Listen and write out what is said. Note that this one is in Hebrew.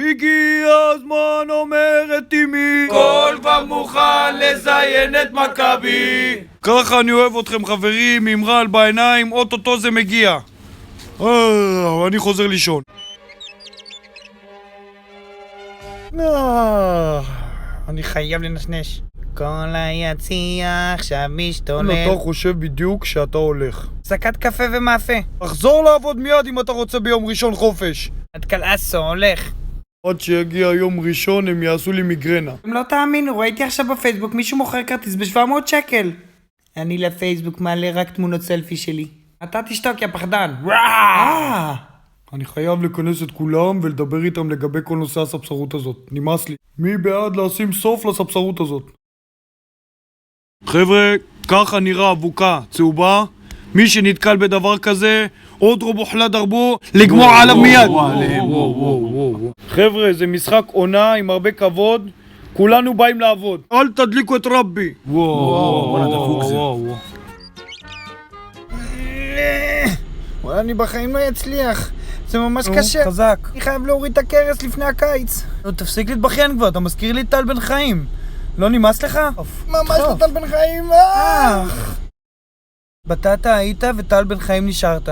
הגיע הזמן, אומרת אמי, כל כבר מוכן לזיין את מכבי. ככה אני אוהב אתכם חברים, עם רעל בעיניים, אוטוטו זה מגיע. אני חוזר לישון. אני חייב לנשנש. כל היציע עכשיו משתולל. אתה חושב בדיוק שאתה הולך. הפסקת קפה ומאפה. תחזור לעבוד מיד אם אתה רוצה ביום ראשון חופש. עד קלאסו הולך. עד שיגיע יום ראשון הם יעשו לי מיגרנה. אם לא תאמינו, ראיתי עכשיו בפייסבוק מישהו מוכר כרטיס ב-700 שקל. אני לפייסבוק מעלה רק תמונות סלפי שלי. אתה תשתוק יא פחדן. אני חייב לכנס את כולם ולדבר איתם לגבי כל נושא הספסרות הזאת. נמאס לי. מי בעד לשים סוף לספסרות הזאת? חבר'ה, ככה נראה אבוקה צהובה. מי שנתקל בדבר כזה, עוד רובוחלה דרבו, לגמור עליו מיד. חבר'ה, זה משחק עונה עם הרבה כבוד. כולנו באים לעבוד. אל תדליקו את רבי. אני בחיים לא אצליח. זה ממש קשה. חזק. אני חייב להוריד את הקרס לפני הקיץ. תפסיק להתבכיין כבר, אתה מזכיר לי את טל בן חיים. לא נמאס לך? ממש לא טל בן חיים. בטטה היית וטל בן חיים נשארת.